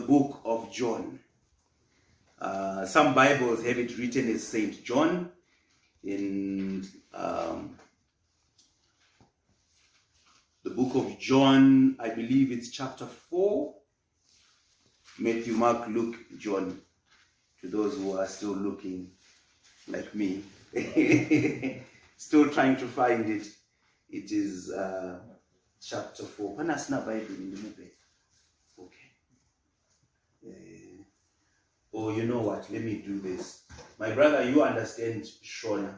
book of John. Some Bibles have it written as Saint John. In the book of John, I believe it's chapter 4. Matthew, Mark, Luke, John. To those who are still looking like me, still trying to find it. It is chapter 4. Okay. Oh, you know what? Let me do this. My brother, you understand Shona,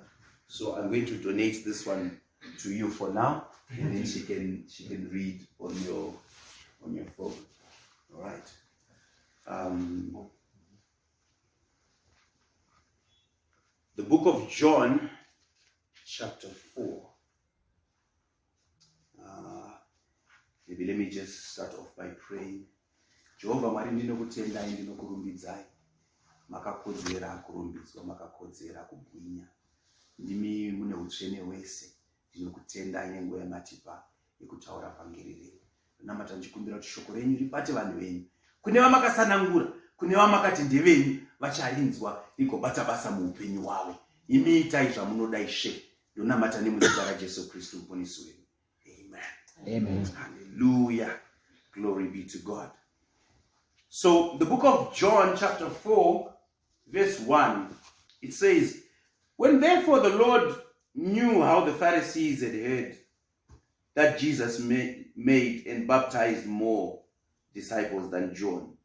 so I'm going to donate this one to you for now, and then she can read on your phone. All right. The book of John, chapter 4. Maybe let me just start off by praying. Jehovah Mwari ndinokutendai ndinokurumbidzai. Makakodzera kurumbidzwa, makakodzera kubwinya. Ndimi mune utsvene wese. Ndinokutendai nenguva yamatipa yekutaura vhangeri renyu. Namata ndichikumbira kuti shoko renyu ribate vanhu venyu. Kune vamakasanangura, kune vamakati ndevenyu vacharinzwa rigobata basa muupenyu hwavo. Imi itai zvamunoda Ishe. Ndonamata nemuzita raJesu Kristu muponesi wenyu. Amen. Hallelujah. Glory be to God. So the book of John chapter 4 verse 1, it says, when therefore the Lord knew how the Pharisees had heard that Jesus made and baptized more disciples than John,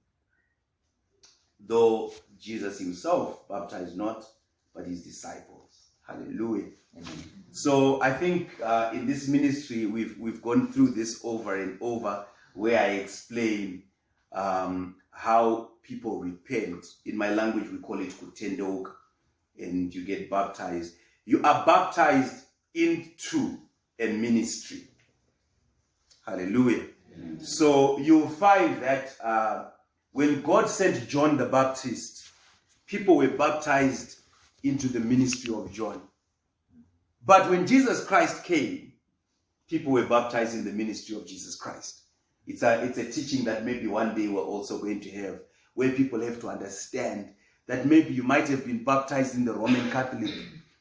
though Jesus himself baptized not, but his disciples. Hallelujah. Amen. So I think in this ministry we've gone through this over and over, where I explain how people repent. In my language we call it kutendoka, and you get baptized. You are baptized into a ministry. Hallelujah. Amen. So you'll find that when God sent John the Baptist, people were baptized into the ministry of John. But when Jesus Christ came, people were baptized in the ministry of Jesus Christ. It's a teaching that maybe one day we're also going to have, where people have to understand that maybe you might have been baptized in the Roman Catholic,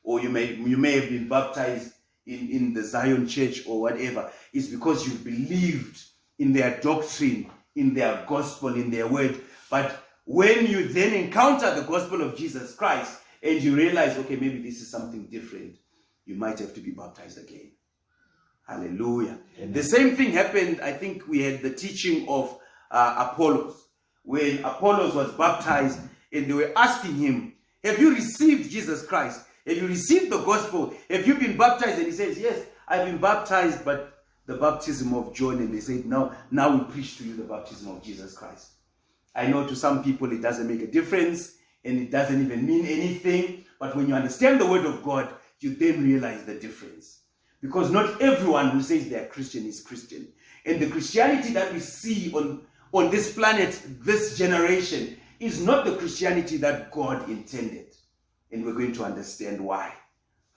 or you may have been baptized in the Zion Church or whatever. It's because you believed in their doctrine, in their gospel, in their word. But when you then encounter the gospel of Jesus Christ and you realize, okay, maybe this is something different, you might have to be baptized again. Hallelujah. Amen. The same thing happened, I think we had the teaching of Apollos. When Apollos was baptized and they were asking him, have you received Jesus Christ? Have you received the gospel? Have you been baptized? And he says, yes, I've been baptized, but the baptism of John. And they said, no, now we preach to you the baptism of Jesus Christ. I know to some people it doesn't make a difference and it doesn't even mean anything. But when you understand the word of God, you then realize the difference. Because not everyone who says they are Christian is Christian. And the Christianity that we see on this planet, this generation, is not the Christianity that God intended. And we're going to understand why.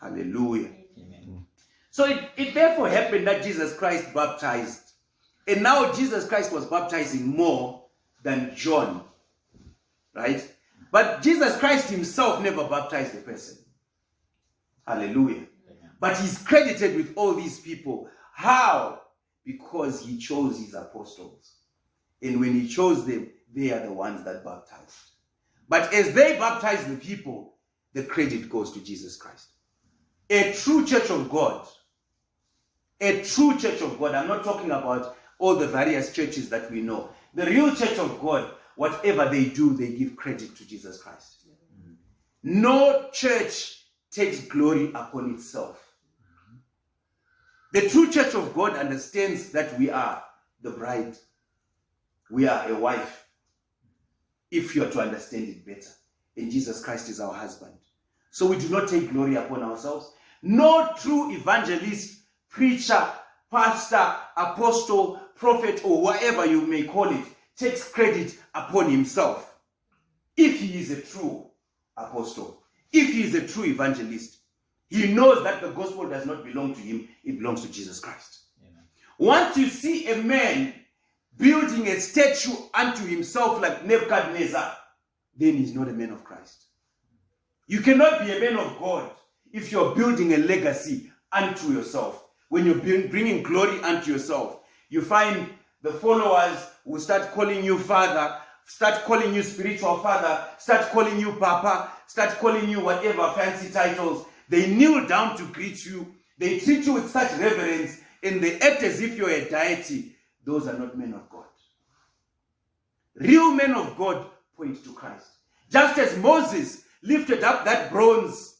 Hallelujah. Amen. So it therefore happened that Jesus Christ baptized. And now Jesus Christ was baptizing more than John. Right? But Jesus Christ himself never baptized a person. Hallelujah. Amen. But he's credited with all these people. How? Because he chose his apostles. And when he chose them, they are the ones that baptized. But as they baptize the people, the credit goes to Jesus Christ. A true church of God, I'm not talking about all the various churches that we know. The real church of God, whatever they do, they give credit to Jesus Christ. No church takes glory upon itself. The true church of God understands that we are the bride. We are a wife. If you are to understand it better. And Jesus Christ is our husband. So we do not take glory upon ourselves. No true evangelist, preacher, pastor, apostle, prophet, or whatever you may call it, takes credit upon himself. If he is a true apostle, if he is a true evangelist, he knows that the gospel does not belong to him, it belongs to Jesus Christ. Amen. Once you see a man building a statue unto himself like Nebuchadnezzar, then he's not a man of Christ. You cannot be a man of God if you're building a legacy unto yourself. When you're bringing glory unto yourself, you find the followers will start calling you father, start calling you spiritual father, start calling you papa, start calling you whatever fancy titles. They kneel down to greet you. They treat you with such reverence, and they act as if you're a deity. Those are not men of God. Real men of God point to Christ. Just as Moses lifted up that bronze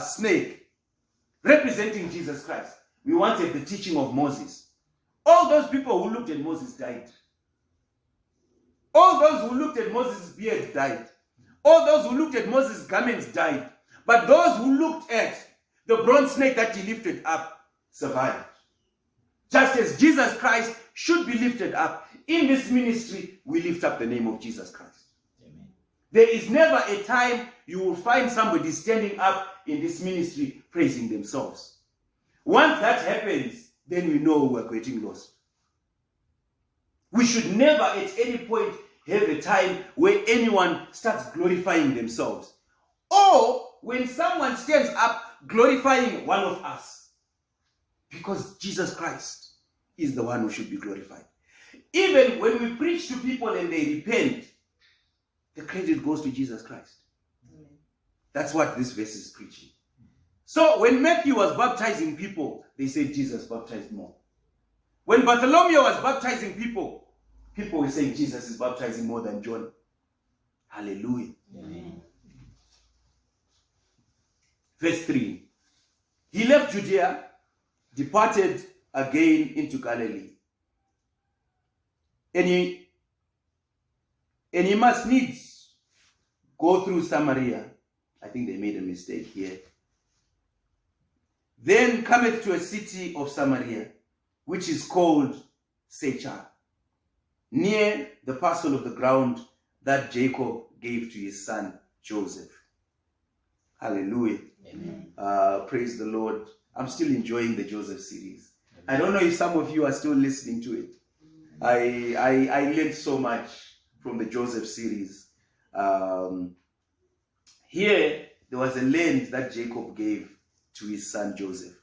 snake representing Jesus Christ. We once had the teaching of Moses. All those people who looked at Moses died. All those who looked at Moses' beard died. All those who looked at Moses' garments died. But those who looked at the bronze snake that he lifted up survived. Just as Jesus Christ should be lifted up. In this ministry, we lift up the name of Jesus Christ. Amen. There is never a time you will find somebody standing up in this ministry praising themselves. Once that happens, then we know we're getting lost. We should never at any point have a time where anyone starts glorifying themselves. Or when someone stands up glorifying one of us. Because Jesus Christ is the one who should be glorified. Even when we preach to people and they repent, the credit goes to Jesus Christ. Amen. That's what this verse is preaching. So when Matthew was baptizing people, they said Jesus baptized more. When Bartholomew was baptizing people, people were saying Jesus is baptizing more than John. Hallelujah. Amen. Verse 3. He left Judea, departed again into Galilee. And he must needs go through Samaria. I think they made a mistake here. Then cometh to a city of Samaria, which is called Sychar, near the parcel of the ground that Jacob gave to his son Joseph. Hallelujah. Amen. Praise the Lord. I'm still enjoying the Joseph series. I don't know if some of you are still listening to it. I learned so much from the Joseph series. Here, there was a land that Jacob gave to his son Joseph.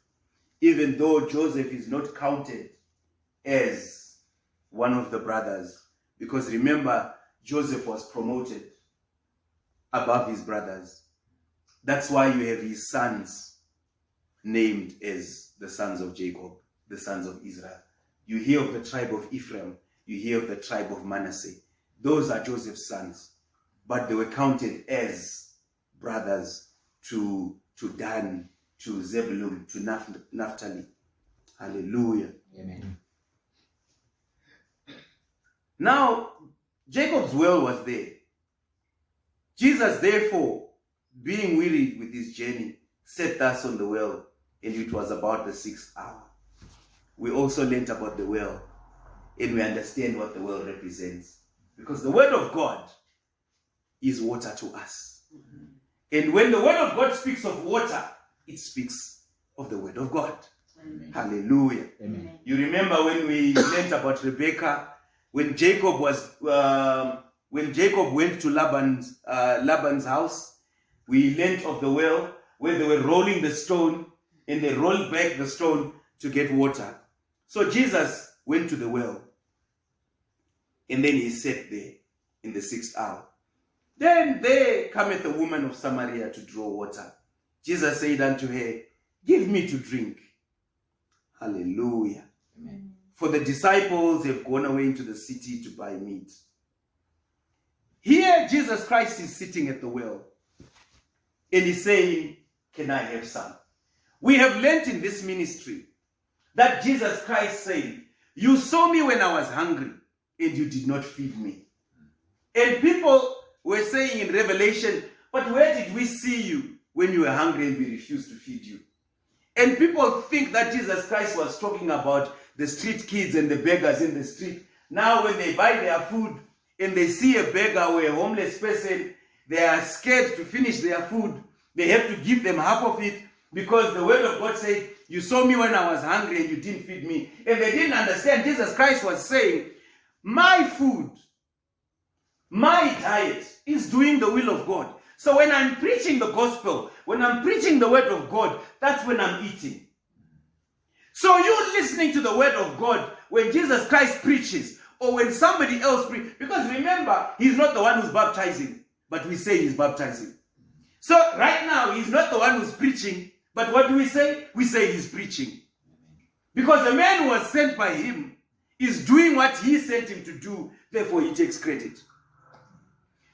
Even though Joseph is not counted as one of the brothers. Because remember, Joseph was promoted above his brothers. That's why you have his sons named as the sons of Jacob, the sons of Israel. You hear of the tribe of Ephraim. You hear of the tribe of Manasseh. Those are Joseph's sons. But they were counted as brothers to Dan, to Zebulun, to Naphtali. Hallelujah. Amen. Now, Jacob's well was there. Jesus, therefore, being wearied with his journey, sat thus on the well, and it was about the 6th hour. We also learned about the well, and we understand what the well represents. Because the word of God is water to us. Mm-hmm. And when the word of God speaks of water, it speaks of the word of God. Amen. Hallelujah. Amen. You remember when we learned about Rebekah, when Jacob went to Laban's house, we learned of the well where they were rolling the stone, and they rolled back the stone to get water. So Jesus went to the well, and then he sat there in the 6th hour. Then there cometh a woman of Samaria to draw water. Jesus said unto her, give me to drink. Hallelujah. Amen. For the disciples have gone away into the city to buy meat. Here Jesus Christ is sitting at the well, and he's saying, can I have some? We have learnt in this ministry that Jesus Christ said, you saw me when I was hungry, and you did not feed me. And people were saying in Revelation, but where did we see you when you were hungry and we refused to feed you? And people think that Jesus Christ was talking about the street kids and the beggars in the street. Now when they buy their food and they see a beggar or a homeless person, they are scared to finish their food. They have to give them half of it because the word of God said, you saw me when I was hungry and you didn't feed me. And they didn't understand. Jesus Christ was saying, My food, my diet is doing the will of God. So when I'm preaching the gospel, when I'm preaching the word of God, that's when I'm eating. So you listening to the word of God when Jesus Christ preaches, or when somebody else preaches, because remember, he's not the one who's baptizing, but we say he's baptizing. So right now, he's not the one who's preaching, but what do we say? We say he's preaching. Because the man who was sent by him is doing what he sent him to do, therefore he takes credit.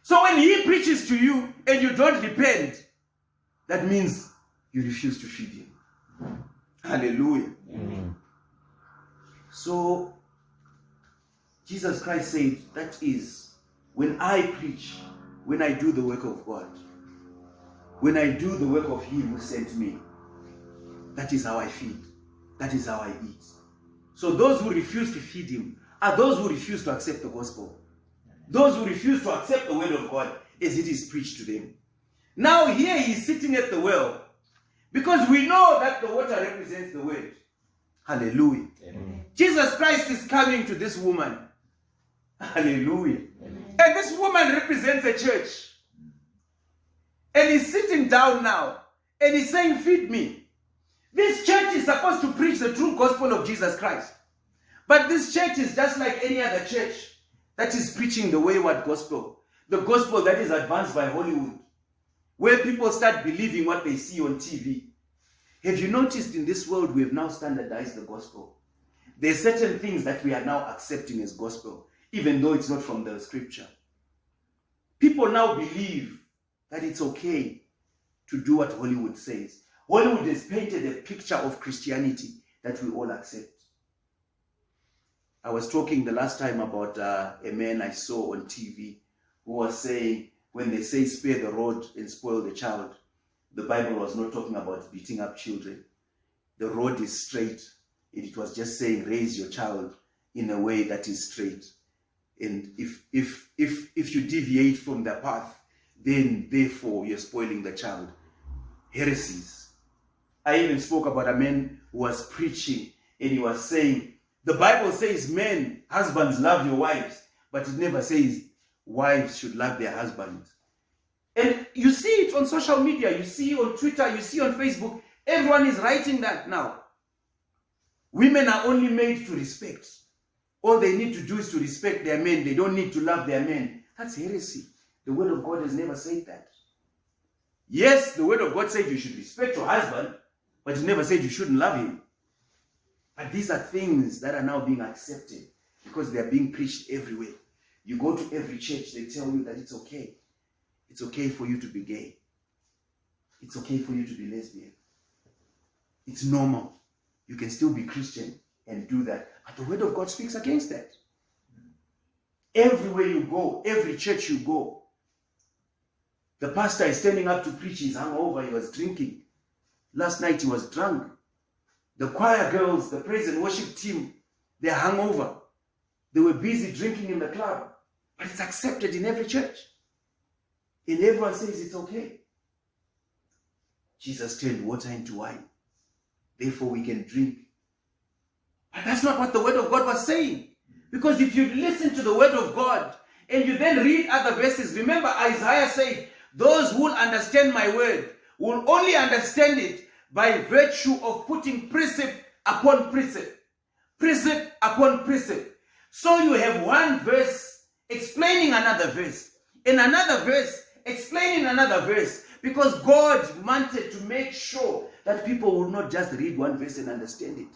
So when he preaches to you and you don't repent, that means you refuse to feed him. Hallelujah. Amen. So Jesus Christ said, that is, when I preach, when I do the work of God, when I do the work of him who sent me, that is how I feed. That is how I eat. So those who refuse to feed him are those who refuse to accept the gospel. Those who refuse to accept the word of God as it is preached to them. Now here he is sitting at the well, because we know that the water represents the word. Hallelujah. Amen. Jesus Christ is coming to this woman. Hallelujah. Amen. And this woman represents a church. And he's sitting down now. And he's saying, feed me. This church is supposed to preach the true gospel of Jesus Christ. But this church is just like any other church that is preaching the wayward gospel. The gospel that is advanced by Hollywood. Where people start believing what they see on TV. Have you noticed in this world we have now standardized the gospel? There are certain things that we are now accepting as gospel, even though it's not from the scripture. People now believe that it's okay to do what Hollywood says. Hollywood has painted a picture of Christianity that we all accept. I was talking the last time about a man I saw on TV who was saying, when they say spare the rod and spoil the child, the Bible was not talking about beating up children. The road is straight. It was just saying raise your child in a way that is straight. And if you deviate from the path, then therefore you're spoiling the child. Heresies. I even spoke about a man who was preaching and he was saying, the Bible says men, husbands, love your wives, but it never says wives should love their husbands. And you see it on social media, you see on Twitter, you see on Facebook, everyone is writing that now. Women are only made to respect. All they need to do is to respect their men. They don't need to love their men. That's heresy. The word of God has never said that. Yes, the word of God said you should respect your husband, but it never said you shouldn't love him. But these are things that are now being accepted because they are being preached everywhere. You go to every church, they tell you that it's okay. It's okay for you to be gay. It's okay for you to be lesbian. It's normal. You can still be Christian and do that. But the word of God speaks against that. Everywhere you go, every church you go, the pastor is standing up to preach, he's hungover, he was drinking. Last night he was drunk. The choir girls, the praise and worship team, they're hungover. They were busy drinking in the club. But it's accepted in every church. And everyone says it's okay. Jesus turned water into wine. Therefore we can drink. But that's not what the word of God was saying. Because if you listen to the word of God and you then read other verses, remember Isaiah said, those who will understand my word will only understand it by virtue of putting precept upon precept. Precept upon precept. So you have one verse explaining another verse. And another verse explaining another verse. Because God wanted to make sure that people will not just read one verse and understand it.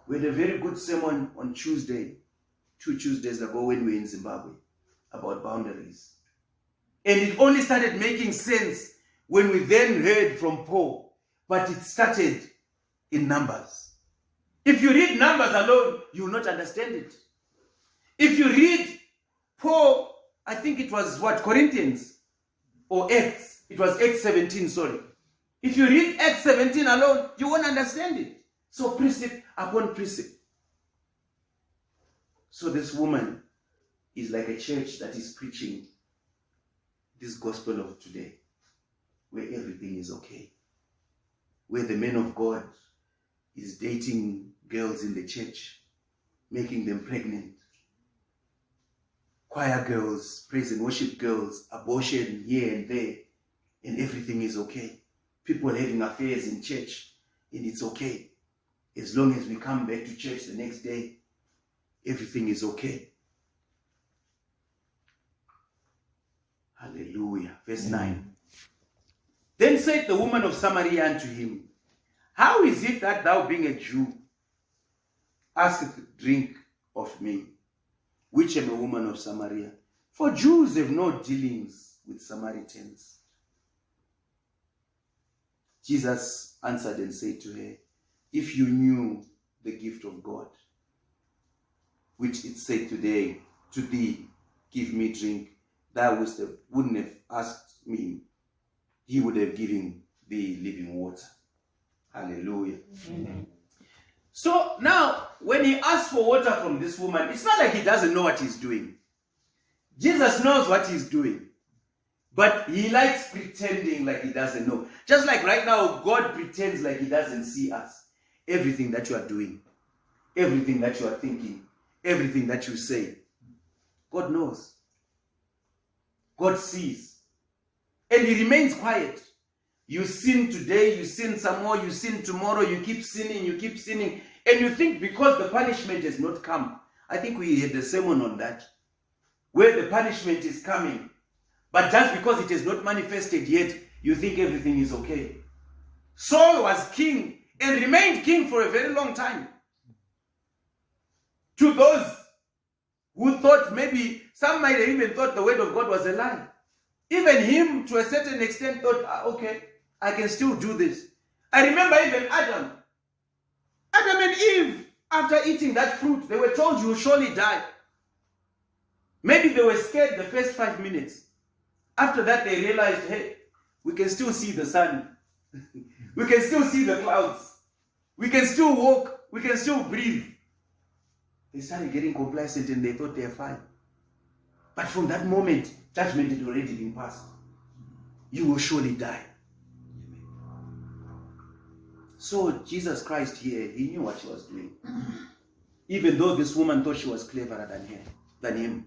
We had a very good sermon on Tuesday, 2 Tuesdays ago when we were in Zimbabwe, about boundaries. And it only started making sense when we then heard from Paul, but it started in Numbers. If you read Numbers alone, you will not understand it. If you read Paul, I think it was Corinthians or Acts. It was Acts 17, sorry. If you read Acts 17 alone, you won't understand it. So precept upon precept. So this woman is like a church that is preaching this gospel of today, where everything is okay. Where the man of God is dating girls in the church, making them pregnant, choir girls, praise and worship girls, abortion here and there, and everything is okay. People having affairs in church, and it's okay. As long as we come back to church the next day, everything is okay. Hallelujah. Verse 9. Then said the woman of Samaria unto him, how is it that thou, being a Jew, askest drink of me, which am a woman of Samaria? For Jews have no dealings with Samaritans. Jesus answered and said to her, if you knew the gift of God, which it said today to thee, give me drink, thou wouldn't have asked me, he would have given thee living water. Hallelujah. Amen. So now, when he asks for water from this woman, it's not like he doesn't know what he's doing. Jesus knows what he's doing. But he likes pretending like he doesn't know. Just like right now, God pretends like he doesn't see us. Everything that you are doing, everything that you are thinking, everything that you say, God knows. God sees. And he remains quiet. You sin today, you sin some more, you sin tomorrow, you keep sinning. And you think because the punishment has not come. I think we had a sermon on that. Where the punishment is coming. But just because it has not manifested yet, you think everything is okay. Saul was king and remained king for a very long time. To those who thought maybe, some might have even thought the word of God was a lie. Even him, to a certain extent, thought, okay, I can still do this. I remember even Adam and Eve, after eating that fruit, they were told you will surely die. Maybe they were scared the first 5 minutes. After that, they realized, hey, we can still see the sun. We can still see the clouds. We can still walk. We can still breathe. They started getting complacent and they thought they're fine. But from that moment, judgment had already been passed. You will surely die. So Jesus Christ here, he knew what he was doing. Even though this woman thought she was cleverer than him.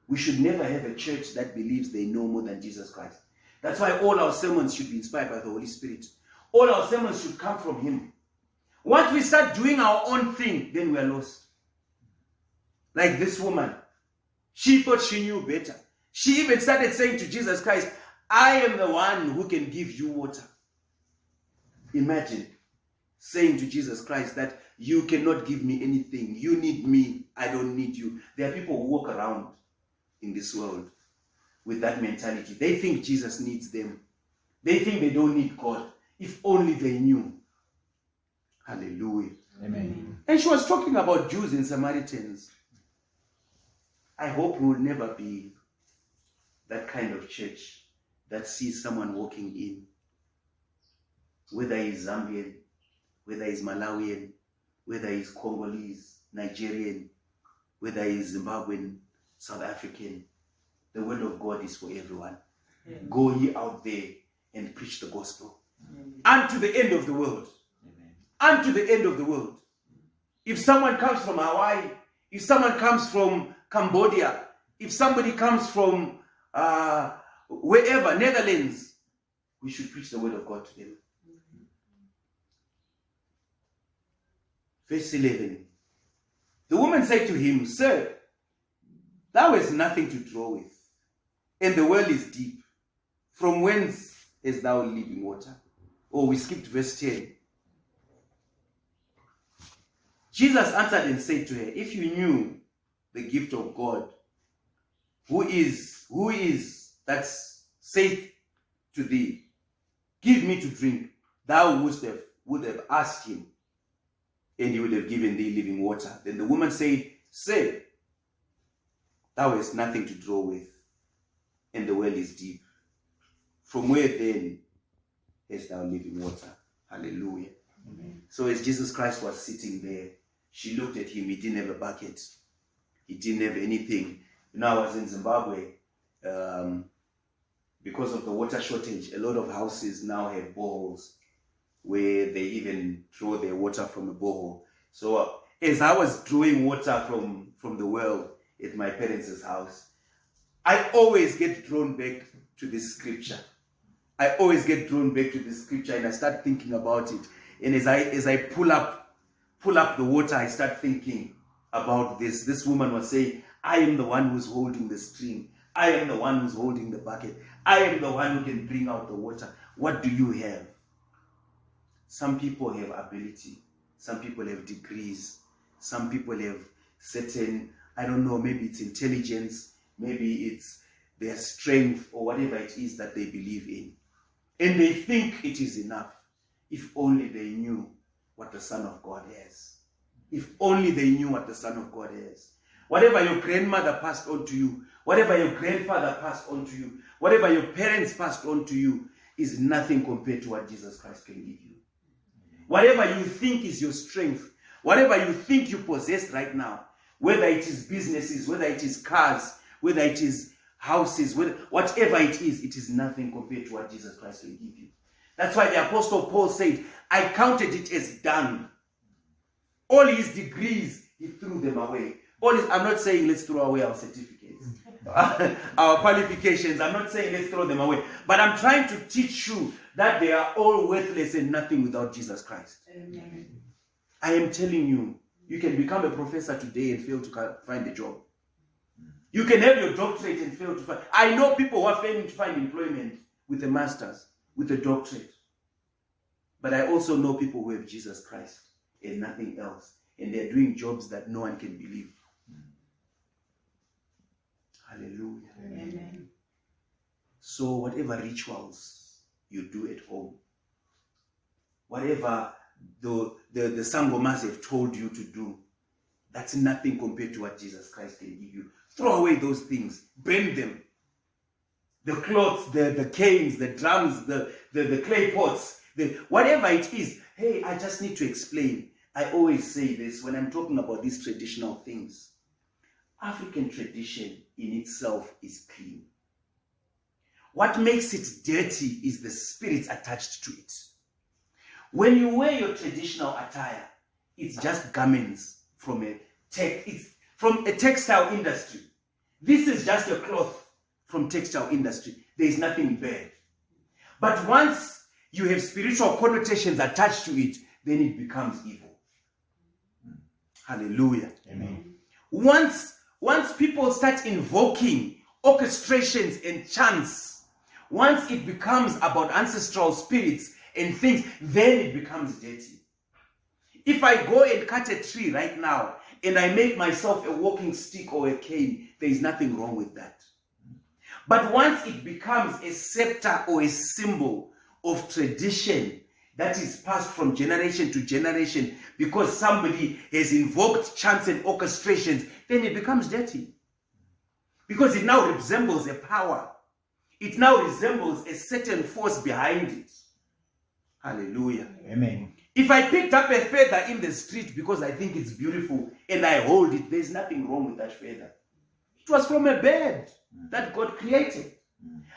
We should never have a church that believes they know more than Jesus Christ. That's why all our sermons should be inspired by the Holy Spirit. All our sermons should come from him. Once we start doing our own thing, then we are lost. Like this woman. She thought she knew better. She even started saying to Jesus Christ, I am the one who can give you water. Imagine saying to Jesus Christ that you cannot give me anything. You need me. I don't need you. There are people who walk around in this world with that mentality. They think Jesus needs them. They think they don't need God. If only they knew. Hallelujah. Amen. And she was talking about Jews and Samaritans. I hope we will never be that kind of church that sees someone walking in, whether he's Zambian, whether he's Malawian, whether he's Congolese, Nigerian, whether he's Zimbabwean, South African. The word of God is for everyone. Amen. Go ye out there and preach the gospel. Amen. Unto the end of the world. Amen. Unto the end of the world. If someone comes from Hawaii, if someone comes from Cambodia, if somebody comes from wherever, Netherlands, we should preach the word of God to them. Mm-hmm. Verse 11. The woman said to him, Sir, thou hast nothing to draw with, and the well is deep. From whence hast thou living water? Oh, we skipped verse 10. Jesus answered and said to her, If you knew the gift of God, who is that saith to thee, Give me to drink, thou would have asked him, and he would have given thee living water. Then the woman said, Sir, thou hast nothing to draw with, and the well is deep. From where then hast thou living water? Hallelujah. Amen. So as Jesus Christ was sitting there, she looked at him. He didn't have a bucket. He didn't have anything. You know, I was in Zimbabwe. Because of the water shortage, a lot of houses now have boreholes where they even draw their water from a borehole. So as I was drawing water from the well at my parents' house, I always get drawn back to this scripture. I always get drawn back to this scripture, and I start thinking about it. And as I pull up the water, I start thinking about this. This woman was saying, I am the one who's holding the stream. I am the one who's holding the bucket. I am the one who can bring out the water. What do you have? Some people have ability. Some people have degrees. Some people have certain, I don't know, maybe it's intelligence, maybe it's their strength or whatever it is that they believe in. And they think it is enough. If only they knew what the Son of God has. If only they knew what the Son of God has. Whatever your grandmother passed on to you, whatever your grandfather passed on to you, whatever your parents passed on to you is nothing compared to what Jesus Christ can give you. Whatever you think is your strength, whatever you think you possess right now, whether it is businesses, whether it is cars, whether it is houses, whatever it is nothing compared to what Jesus Christ will give you. That's why the Apostle Paul said, I counted it as dung. All his degrees, he threw them away. I'm not saying let's throw away our certificates, our qualifications. I'm not saying let's throw them away. But I'm trying to teach you that they are all worthless and nothing without Jesus Christ. Amen. I am telling you, you can become a professor today and fail to find a job. You can have your doctorate and fail to find. I know people who are failing to find employment with a master's, with a doctorate. But I also know people who have Jesus Christ and nothing else. And they're doing jobs that no one can believe. Hallelujah. Amen. So whatever rituals you do at home, whatever the Sangomas have told you to do, that's nothing compared to what Jesus Christ can give you. Throw away those things. Burn them. The cloths, the canes, the drums, the clay pots, whatever it is. Hey, I just need to explain. I always say this when I'm talking about these traditional things. African tradition in itself is clean. What makes it dirty is the spirits attached to it. When you wear your traditional attire, it's just garments from a textile industry. This is just a cloth from textile industry. There is nothing bad. But once you have spiritual connotations attached to it, then it becomes evil. Hallelujah. Amen. Once people start invoking orchestrations and chants, once it becomes about ancestral spirits and things, then it becomes dirty. If I go and cut a tree right now and I make myself a walking stick or a cane, there is nothing wrong with that. But once it becomes a scepter or a symbol of tradition that is passed from generation to generation because somebody has invoked chants and orchestrations, then it becomes dirty. Because it now resembles a power. It now resembles a certain force behind it. Hallelujah. Amen. If I picked up a feather in the street because I think it's beautiful and I hold it, there's nothing wrong with that feather. It was from a bird that God created.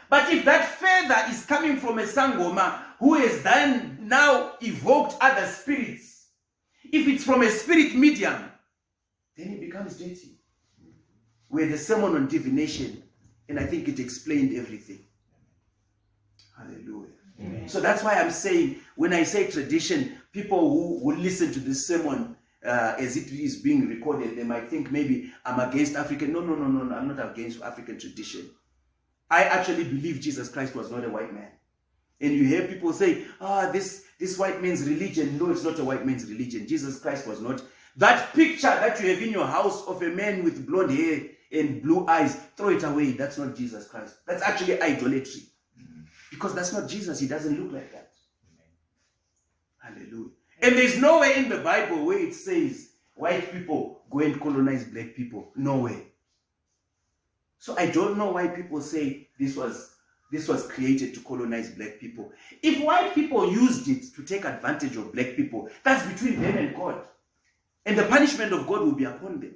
But if that feather is coming from a Sangoma who has then now evoked other spirits, if it's from a spirit medium, then it becomes dirty. We had a sermon on divination, and I think it explained everything. Hallelujah. Amen. So that's why I'm saying, when I say tradition, people who will listen to this sermon as it is being recorded, they might think maybe I'm against African. No, I'm not against African tradition. I actually believe Jesus Christ was not a white man. And you hear people say, this white man's religion. No, it's not a white man's religion. Jesus Christ was not. That picture that you have in your house of a man with blonde hair and blue eyes, throw it away. That's not Jesus Christ. That's actually idolatry. Because that's not Jesus. He doesn't look like that. Hallelujah. And there's nowhere in the Bible where it says white people go and colonize black people. Nowhere. So I don't know why people say this was created to colonize black people. If white people used it to take advantage of black people, that's between them and God. And the punishment of God will be upon them.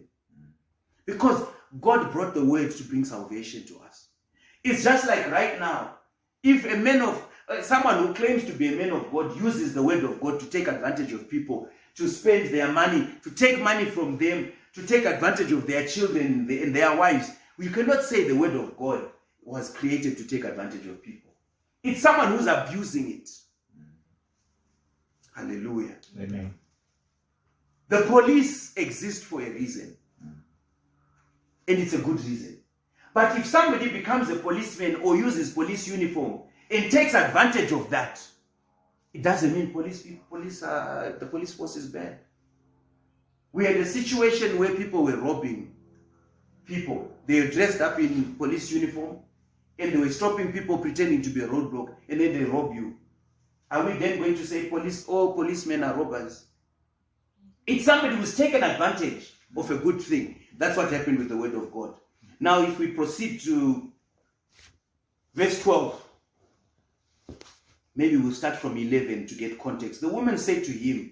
Because God brought the word to bring salvation to us. It's just like right now, if a man of, someone who claims to be a man of God uses the word of God to take advantage of people, to spend their money, to take money from them, to take advantage of their children and their wives, We cannot say the word of God was created to take advantage of people. It's someone who's abusing it. Hallelujah. Amen. The police exist for a reason. And it's a good reason. But if somebody becomes a policeman or uses police uniform and takes advantage of that, it doesn't mean the police force is bad. We had a situation where people were robbing people. They were dressed up in police uniform and they were stopping people pretending to be a roadblock, and then they rob you. Are we then going to say all policemen are robbers? It's somebody who's taken advantage of a good thing. That's what happened with the word of God. Now, if we proceed to verse 12, maybe we'll start from 11 to get context. The woman said to him,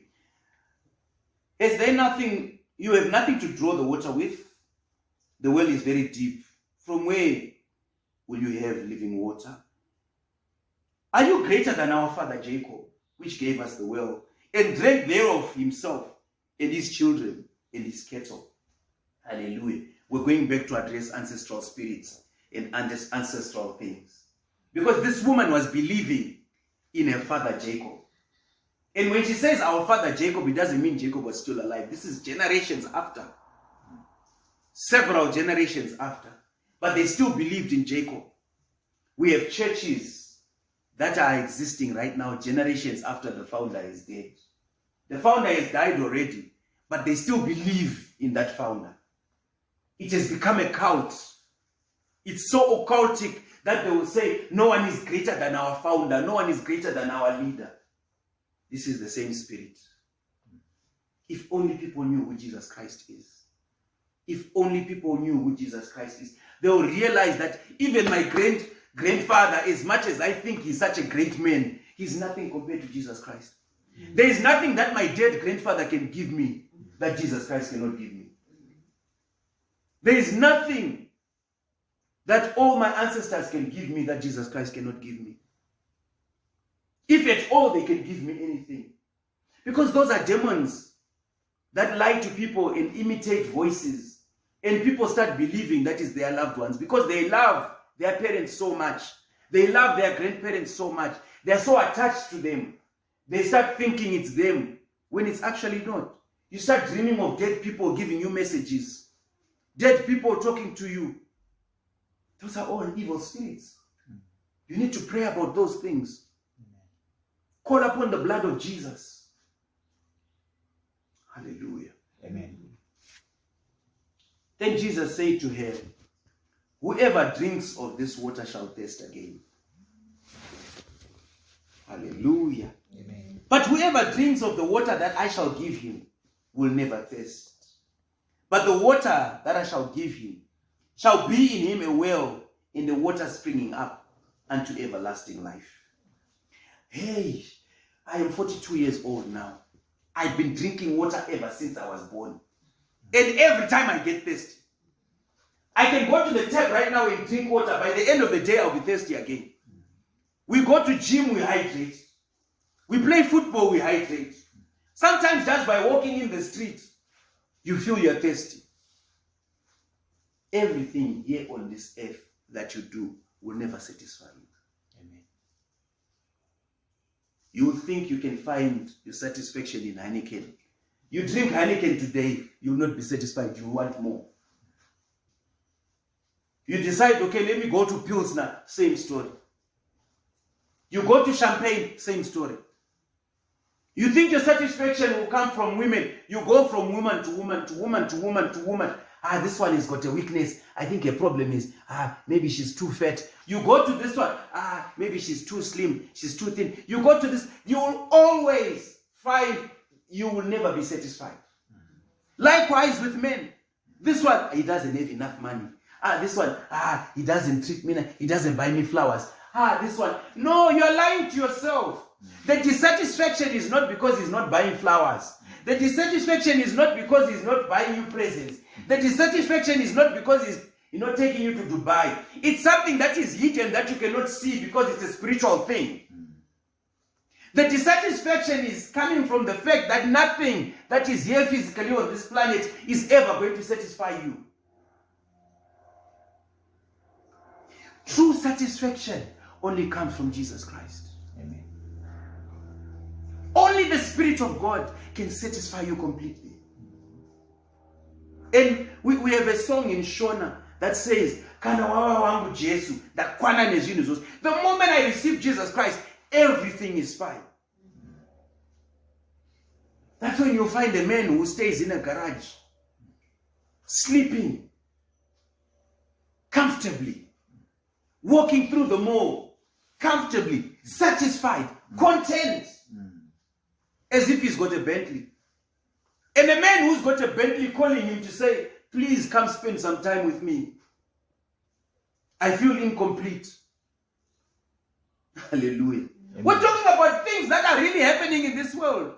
"Is there nothing, you have nothing to draw the water with? The well is very deep. From where will you have living water? Are you greater than our father Jacob, which gave us the well, and drank thereof himself, and his children, and his cattle?" Hallelujah. We're going back to address ancestral spirits and ancestral things. Because this woman was believing in her father Jacob. And when she says our father Jacob, it doesn't mean Jacob was still alive. This is generations after. Several generations after. But they still believed in Jacob. We have churches that are existing right now, generations after the founder is dead. The founder has died already, but they still believe in that founder. It has become a cult. It's so occultic that they will say, no one is greater than our founder, no one is greater than our leader. This is the same spirit. If only people knew who Jesus Christ is. If only people knew who Jesus Christ is, they will realize that even my grandfather, as much as I think he's such a great man, he's nothing compared to Jesus Christ. There is nothing that my dead grandfather can give me that Jesus Christ cannot give me. There is nothing that all my ancestors can give me that Jesus Christ cannot give me. If at all they can give me anything. Because those are demons that lie to people and imitate voices. And people start believing that is their loved ones because they love their parents so much. They love their grandparents so much. They're so attached to them. They start thinking it's them when it's actually not. You start dreaming of dead people giving you messages. Dead people talking to you. Those are all evil spirits. You need to pray about those things. Call upon the blood of Jesus. Hallelujah. Amen. Then Jesus said to her, "Whoever drinks of this water shall thirst again." Hallelujah. Amen. "But whoever drinks of the water that I shall give him will never thirst. But the water that I shall give him shall be in him a well in the water springing up unto everlasting life." Hey, I am 42 years old now. I've been drinking water ever since I was born. And every time I get thirsty, I can go to the tap right now and drink water. By the end of the day, I'll be thirsty again. We go to gym, we hydrate. We play football, we hydrate. Sometimes just by walking in the street, you feel you're thirsty. Everything here on this earth that you do will never satisfy you. Amen. You will think you can find your satisfaction in Heineken. You drink Heineken today, you will not be satisfied. You want more. You decide, okay, let me go to Pilsner, same story. You go to Champagne, same story. You think your satisfaction will come from women. You go from woman to woman to woman to woman to woman. This one has got a weakness. I think her problem is, maybe she's too fat. You go to this one. Maybe she's too slim. She's too thin. You go to this. You will always find you will never be satisfied. Likewise with men. This one, he doesn't have enough money. This one, he doesn't treat me. He doesn't buy me flowers. This one. No, you're lying to yourself. The dissatisfaction is not because he's not buying flowers. The dissatisfaction is not because he's not buying you presents. The dissatisfaction is not because he's not taking you to Dubai. It's something that is hidden that you cannot see because it's a spiritual thing. The dissatisfaction is coming from the fact that nothing that is here physically on this planet is ever going to satisfy you. True satisfaction only comes from Jesus Christ. Amen. Only the Spirit of God can satisfy you completely. And we have a song in Shona that says, Kana wawa wangu Jesu, ndakwana nezvinhu zvose. The moment I receive Jesus Christ, everything is fine. That's when you find a man who stays in a garage, sleeping comfortably, walking through the mall comfortably, satisfied, content, as if he's got a Bentley. And a man who's got a Bentley calling him to say, please come spend some time with me. I feel incomplete. Hallelujah. Amen. We're talking about things that are really happening in this world.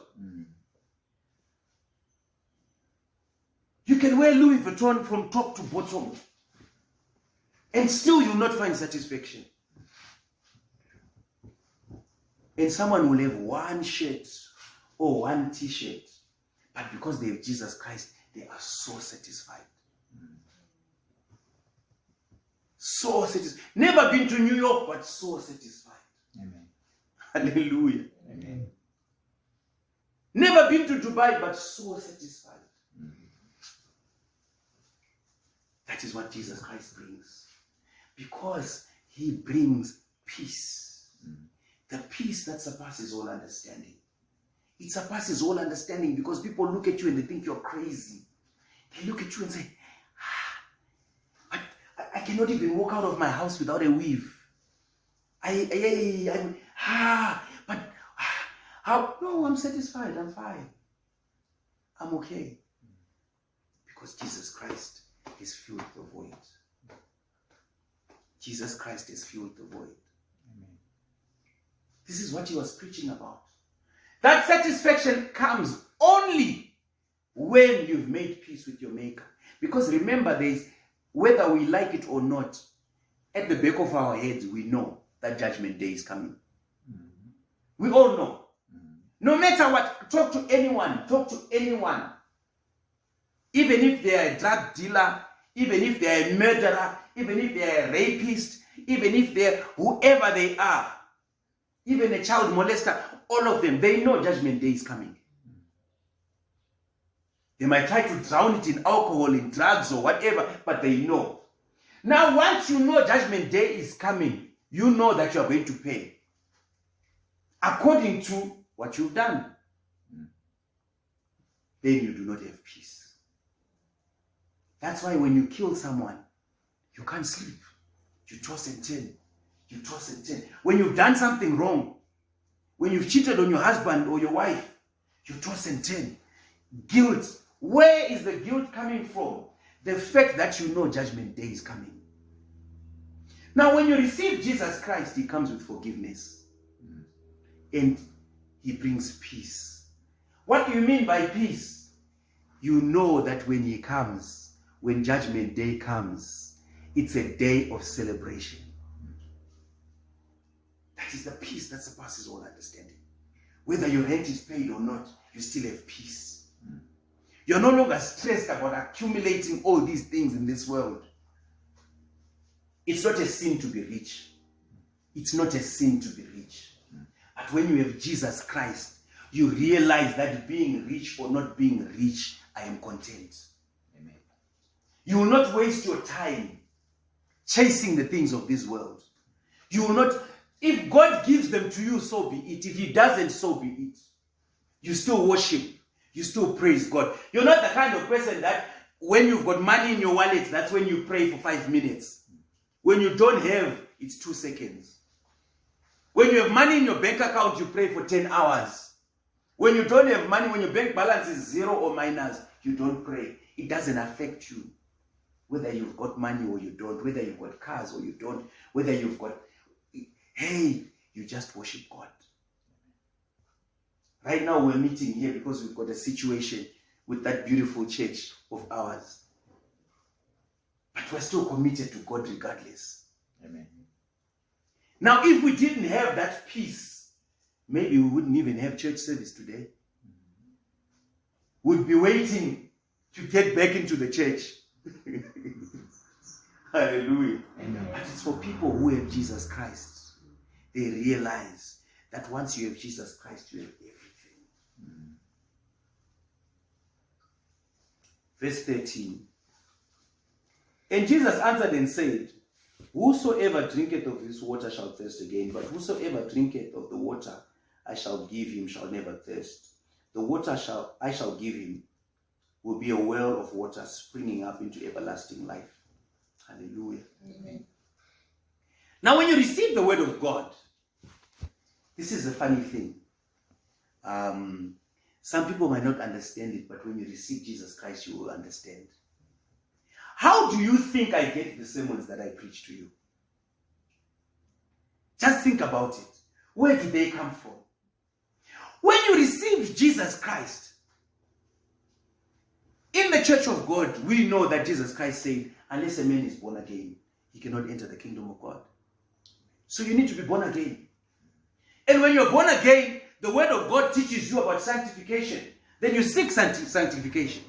You can wear Louis Vuitton from top to bottom, and still you'll not find satisfaction. And someone will have one shirt or one t-shirt, but because they have Jesus Christ, they are so satisfied. So satisfied. Never been to New York, but so satisfied. Amen. Hallelujah. Amen. Never been to Dubai, but so satisfied. That is what Jesus Christ brings. Because he brings peace. The peace that surpasses all understanding. It surpasses all understanding because people look at you and they think you're crazy. They look at you and say, but I cannot even walk out of my house without a weave. How? No, I'm satisfied. I'm fine. I'm okay. Because Jesus Christ has filled the void. Jesus Christ has filled the void. Amen. This is what he was preaching about. That satisfaction comes only when you've made peace with your Maker. Because remember, whether we like it or not, at the back of our heads, we know that judgment day is coming. We all know. No matter what, talk to anyone. Even if they are a drug dealer, even if they are a murderer, even if they are a rapist, even if they are whoever they are, even a child molester, all of them, they know judgment day is coming. They might try to drown it in alcohol, in drugs or whatever, but they know. Now, once you know judgment day is coming, you know that you are going to pay according to what you've done. Then you do not have peace. That's why when you kill someone, you can't sleep. You toss and turn. You toss and turn. When you've done something wrong, when you've cheated on your husband or your wife, you toss and turn. Guilt. Where is the guilt coming from? The fact that you know judgment day is coming. Now, when you receive Jesus Christ, he comes with forgiveness. And he brings peace. What do you mean by peace? You know that when he comes, when judgment day comes, it's a day of celebration. That is the peace that surpasses all understanding. Whether your rent is paid or not, you still have peace. You're no longer stressed about accumulating all these things in this world. It's not a sin to be rich. It's not a sin to be rich. But when you have Jesus Christ, you realize that being rich or not being rich, I am content. Amen. You will not waste your time chasing the things of this world. You will not, if God gives them to you, so be it. If he doesn't, so be it. You still worship. You still praise God. You're not the kind of person that when you've got money in your wallet, that's when you pray for 5 minutes. When you don't have, it's 2 seconds. When you have money in your bank account, you pray for 10 hours. When you don't have money, when your bank balance is 0 or minus, you don't pray. It doesn't affect you. Whether you've got money or you don't, whether you've got cars or you don't, whether you've got... Hey, you just worship God. Right now we're meeting here because we've got a situation with that beautiful church of ours. But we're still committed to God regardless. Amen. Now, if we didn't have that peace, maybe we wouldn't even have church service today. We'd be waiting to get back into the church. Hallelujah. Amen. But it's for people who have Jesus Christ. They realize that once you have Jesus Christ, you have everything. Verse 13. And Jesus answered and said, whosoever drinketh of this water shall thirst again, but whosoever drinketh of the water I shall give him shall never thirst. The water I shall give him will be a well of water springing up into everlasting life. Hallelujah. Amen. Now when you receive the word of God, this is a funny thing. Some people might not understand it, but when you receive Jesus Christ, you will understand. How do you think I get the sermons that I preach to you? Just think about it. Where did they come from? When you receive Jesus Christ, in the church of God, we know that Jesus Christ said, unless a man is born again, he cannot enter the kingdom of God. So you need to be born again. And when you're born again, the word of God teaches you about sanctification. Then you seek sanctification.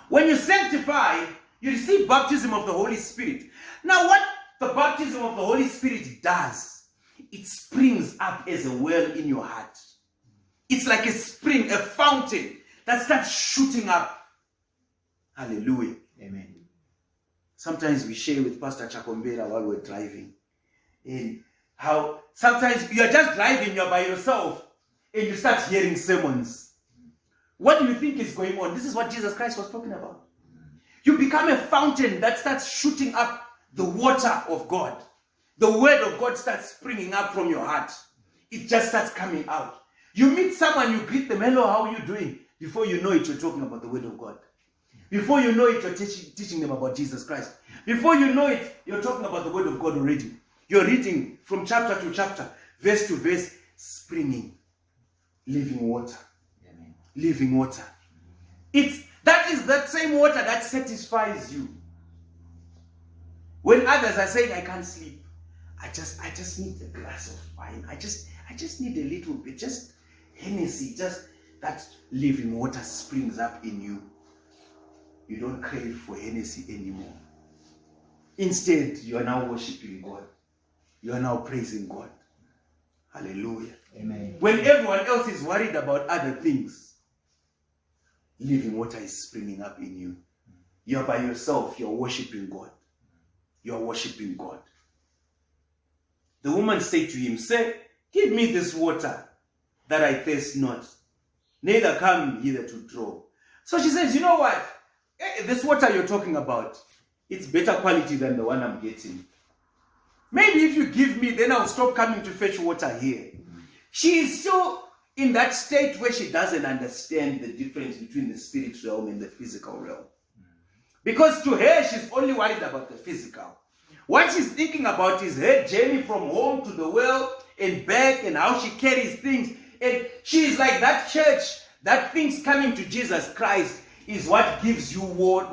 When you sanctify, you receive baptism of the Holy Spirit. Now what the baptism of the Holy Spirit does, it springs up as a well in your heart. It's like a spring, a fountain that starts shooting up. Hallelujah. Amen. Sometimes we share with Pastor Chakombera while we're driving. And how sometimes you're just driving, you're by yourself, and you start hearing sermons. What do you think is going on? This is what Jesus Christ was talking about. You become a fountain that starts shooting up the water of God. The word of God starts springing up from your heart. It just starts coming out. You meet someone, you greet them, hello, how are you doing? Before you know it, you're talking about the word of God. Before you know it, you're teaching them about Jesus Christ. Before you know it, you're talking about the word of God already. You're reading from chapter to chapter, verse to verse, springing, living water. Amen. Living water. That is that same water that satisfies you. When others are saying, I can't sleep, I just need a glass of wine. I just need a little bit, just Hennessy, just that living water springs up in you. You don't crave for Hennessy anymore. Instead, you are now worshiping God. You are now praising God. Hallelujah. Amen. When everyone else is worried about other things, living water is springing up in you. You're by yourself. You're worshiping God. You're worshiping God. The woman said to him, say, give me this water that I thirst not, neither come hither to draw. So she says, you know what? This water you're talking about, it's better quality than the one I'm getting. Maybe if you give me, then I'll stop coming to fetch water here. She is still in that state where she doesn't understand the difference between the spirit realm and the physical realm. Because to her, she's only worried about the physical. What she's thinking about is her journey from home to the well and back and how she carries things. And she is like that church that thinks coming to Jesus Christ is what gives you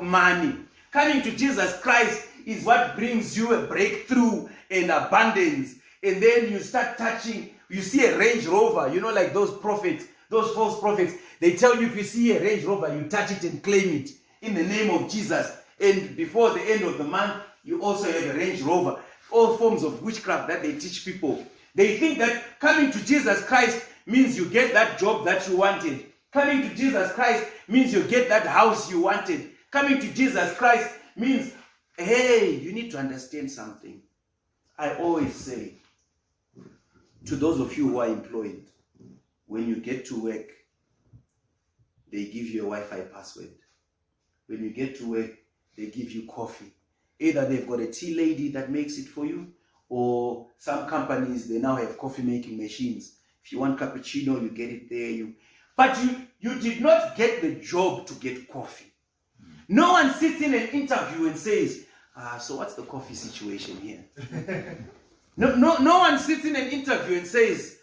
money. Coming to Jesus Christ is what brings you a breakthrough and abundance. And then you start touching, you see a Range Rover, you know, like those prophets, those false prophets, they tell you if you see a Range Rover, you touch it and claim it in the name of Jesus. And before the end of the month, you also have a Range Rover. All forms of witchcraft that they teach people. They think that coming to Jesus Christ means you get that job that you wanted. Coming to Jesus Christ means you get that house you wanted. Coming to Jesus Christ means, hey, you need to understand something. I always say to those of you who are employed, when you get to work, they give you a Wi-Fi password. When you get to work, they give you coffee. Either they've got a tea lady that makes it for you, or some companies, they now have coffee making machines. If you want cappuccino, you get it there. But you did not get the job to get coffee. No one sits in an interview and says, so what's the coffee situation here? No one sits in an interview and says,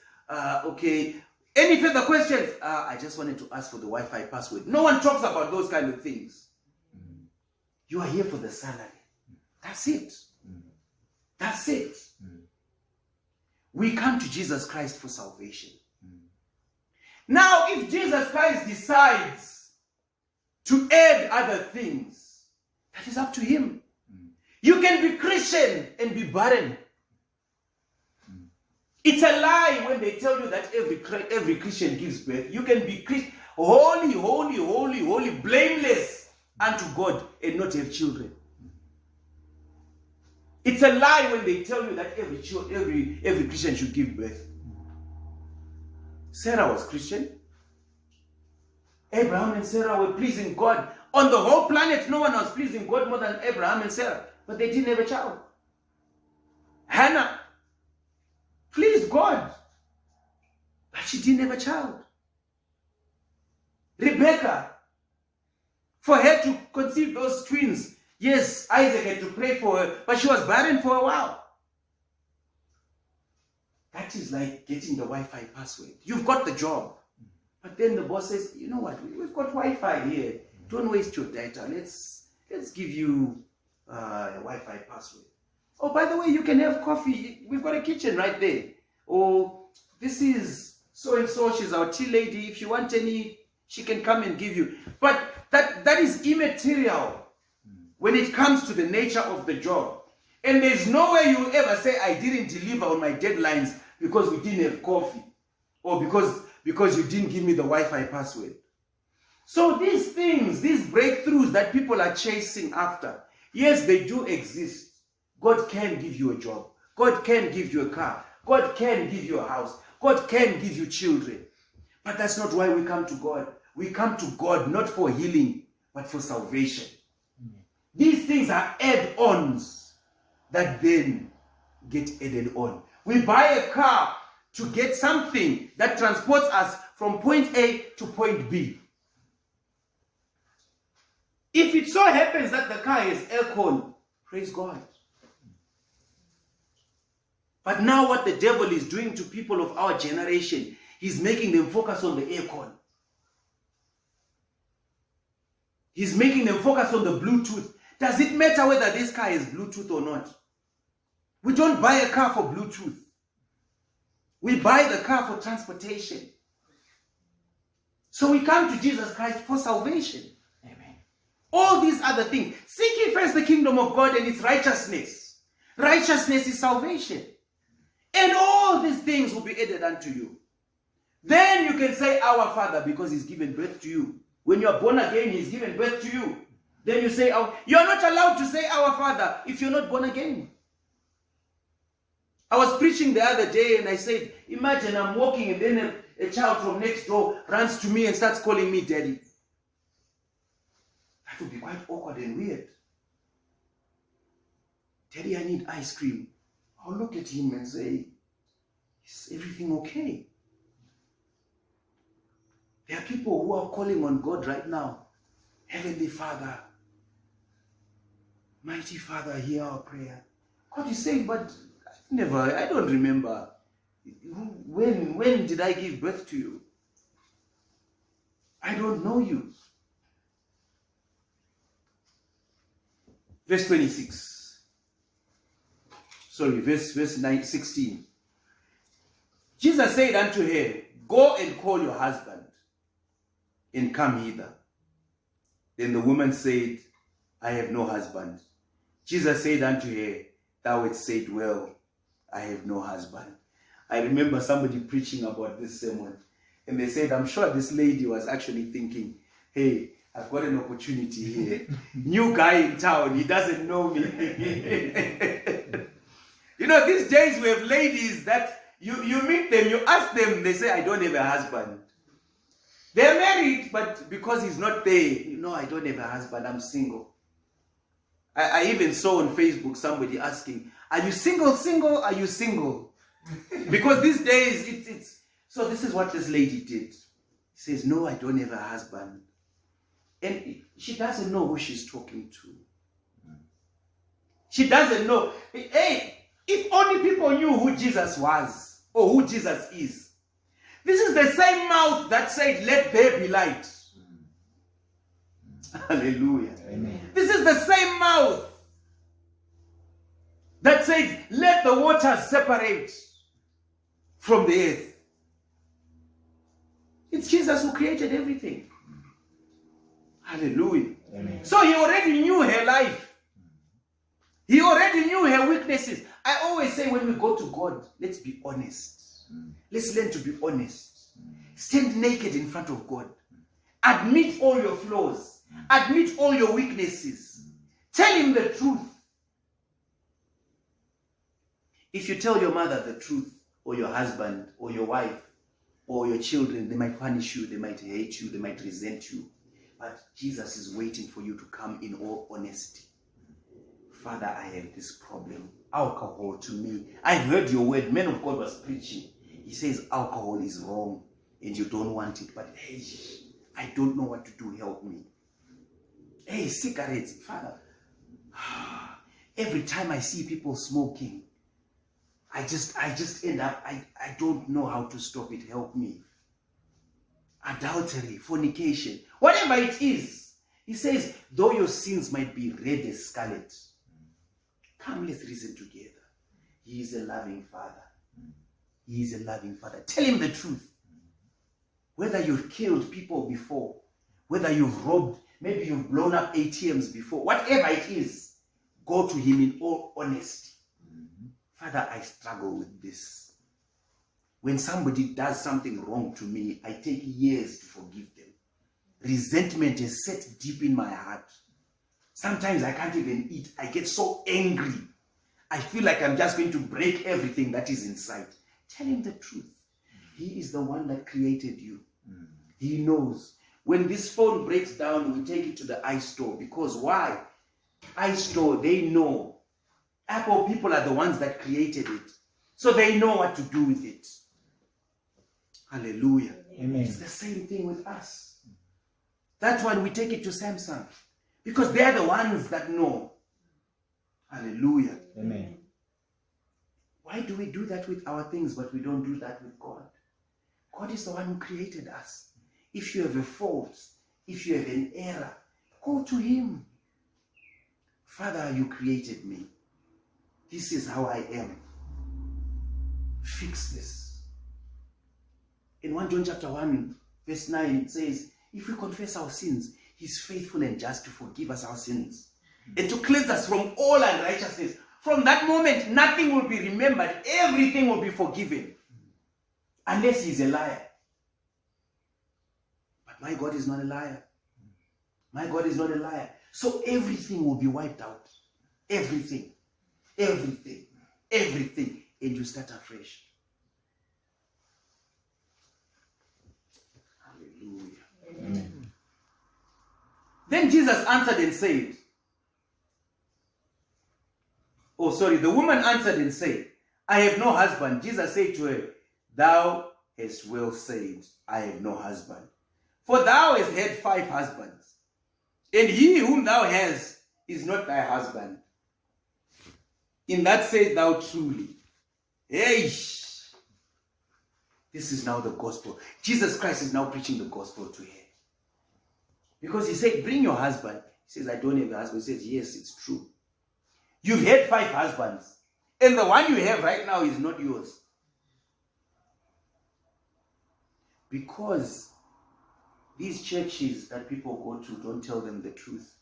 okay, any further questions? I just wanted to ask for the Wi-Fi password. No one talks about those kind of things. You are here for the salary. That's it. That's it. We come to Jesus Christ for salvation. Now, if Jesus Christ decides to add other things, that is up to him. You can be Christian and be barren. It's a lie when they tell you that every Christian gives birth. You can be holy, holy, holy, holy, blameless unto God and not have children. It's a lie when they tell you that every Christian should give birth. Sarah was Christian. Abraham and Sarah were pleasing God. On the whole planet, no one was pleasing God more than Abraham and Sarah. But they didn't have a child. Hannah pleased God, but she didn't have a child. Rebecca, for her to conceive those twins, yes, Isaac had to pray for her, but she was barren for a while. That is like getting the Wi-Fi password. You've got the job, but then the boss says, you know what, we've got Wi-Fi here. Don't waste your data. Let's give you a Wi-Fi password. Oh, by the way, you can have coffee. We've got a kitchen right there. Or this is so-and-so. She's our tea lady. If you want any, she can come and give you. But that is immaterial when it comes to the nature of the job. And there's no way you ever say, I didn't deliver on my deadlines because we didn't have coffee. Or because you didn't give me the Wi-Fi password. So these things, these breakthroughs that people are chasing after, yes, they do exist. God can give you a job. God can give you a car. God can give you a house. God can give you children. But that's not why we come to God. We come to God not for healing, but for salvation. These things are add-ons that then get added on. We buy a car to get something that transports us from point A to point B. If it so happens that the car has aircon, praise God. But now what the devil is doing to people of our generation, he's making them focus on the aircon. He's making them focus on the Bluetooth. Does it matter whether this car is Bluetooth or not? We don't buy a car for Bluetooth. We buy the car for transportation. So we come to Jesus Christ for salvation. Amen. All these other things. Seek ye first the kingdom of God and its righteousness. Righteousness is salvation. And all these things will be added unto you. Then you can say, Our Father, because He's given birth to you. When you are born again, He's given birth to you. Then you say, you're not allowed to say Our Father if you're not born again. I was preaching the other day and I said, imagine I'm walking and then a child from next door runs to me and starts calling me Daddy. That would be quite awkward and weird. Daddy, I need ice cream. I'll look at him and say, is everything okay? There are people who are calling on God right now. Heavenly Father, mighty Father, hear our prayer. God is saying, but I don't remember. When did I give birth to you? I don't know you. Verse 26. Verse 16. Jesus said unto her, Go and call your husband and come hither. Then the woman said, I have no husband. Jesus said unto her, Thou hast said well, I have no husband. I remember somebody preaching about this sermon, and they said, I'm sure this lady was actually thinking, hey, I've got an opportunity here. New guy in town, he doesn't know me. You know, these days we have ladies that you meet them, you ask them, they say, I don't have a husband. They're married, but because he's not there, I don't have a husband, I'm single. I even saw on Facebook somebody asking, are you single? Are you single? Because these days, it's... So this is what this lady did. She says, no, I don't have a husband. And she doesn't know who she's talking to. She doesn't know. Hey, if only people knew who Jesus was or who Jesus is. This is the same mouth that said, let there be light. Hallelujah. Amen. This is the same mouth that said, let the waters separate from the earth. It's Jesus who created everything. Hallelujah. Amen. So he already knew her life. He already knew her weaknesses. I always say when we go to God, let's be honest. Let's learn to be honest. Stand naked in front of God. Admit all your flaws. Admit all your weaknesses. Tell him the truth. If you tell your mother the truth, or your husband, or your wife, or your children, they might punish you, they might hate you, they might resent you. But Jesus is waiting for you to come in all honesty. Father, I have this problem. Alcohol to me. I've heard your word. Man of God was preaching. He says alcohol is wrong and you don't want it. But hey, I don't know what to do. Help me. Hey, cigarettes. Father, every time I see people smoking, I just end up, I don't know how to stop it. Help me. Adultery, fornication, whatever it is. He says, though your sins might be red as scarlet, come, let's reason together. He is a loving Father. He is a loving Father. Tell him the truth. Whether you've killed people before, whether you've robbed, maybe you've blown up ATMs before, whatever it is, go to him in all honesty. Father, I struggle with this. When somebody does something wrong to me, I take years to forgive them. Resentment is set deep in my heart. Sometimes I can't even eat. I get so angry. I feel like I'm just going to break everything that is inside. Tell him the truth. He is the one that created you. He knows. When this phone breaks down, we take it to the iStore. Because why? iStore, they know. Apple people are the ones that created it. So they know what to do with it. Hallelujah. Amen. It's the same thing with us. That's why we take it to Samsung. Because they're the ones that know. Hallelujah. Amen. Why do we do that with our things, but we don't do that with God? God is the one who created us. If you have a fault, if you have an error, go to him. Father, you created me. This is how I am. Fix this. In 1 John chapter 1, verse 9, it says, if we confess our sins, he's faithful and just to forgive us our sins and to cleanse us from all unrighteousness. From that moment, nothing will be remembered. Everything will be forgiven. Unless he's a liar. But my God is not a liar. My God is not a liar. So everything will be wiped out. Everything. Everything. Everything. And you start afresh. Hallelujah. Amen. Then Jesus answered and said, the woman answered and said, I have no husband. Jesus said to her, thou hast well said, I have no husband. For thou hast had 5 husbands, and he whom thou hast is not thy husband. In that said thou truly. Hey! This is now the gospel. Jesus Christ is now preaching the gospel to her. Because he said, bring your husband. He says, I don't have a husband. He says, yes, it's true. You've had 5 husbands. And the one you have right now is not yours. Because these churches that people go to don't tell them the truth.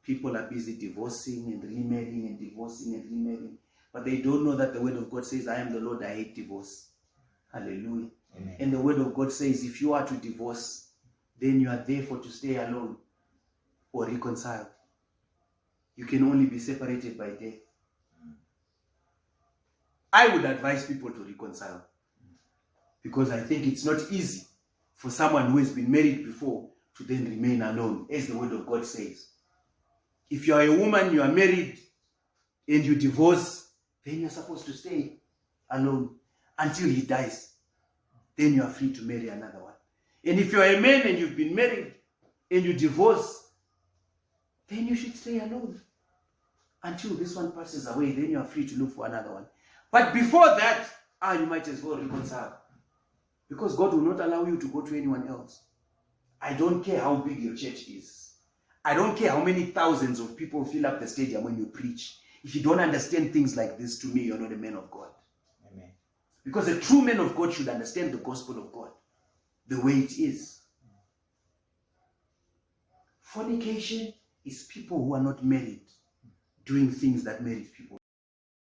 People are busy divorcing and remarrying and divorcing and remarrying. But they don't know that the word of God says, I am the Lord, I hate divorce. Hallelujah. Amen. And the word of God says, if you are to divorce, then you are therefore to stay alone or reconcile. You can only be separated by death. I would advise people to reconcile. Because I think it's not easy for someone who has been married before to then remain alone, as the word of God says. If you are a woman, you are married, and you divorce, then you're supposed to stay alone until he dies. Then you are free to marry another one. And if you are a man and you've been married and you divorce, then you should stay alone until this one passes away. Then you are free to look for another one. But before that, you might as well reconcile. Because God will not allow you to go to anyone else. I don't care how big your church is. I don't care how many thousands of people fill up the stadium when you preach. If you don't understand things like this, to me, you're not a man of God. Amen. Because a true man of God should understand the gospel of God the way it is. Fornication is people who are not married. doing things that merit people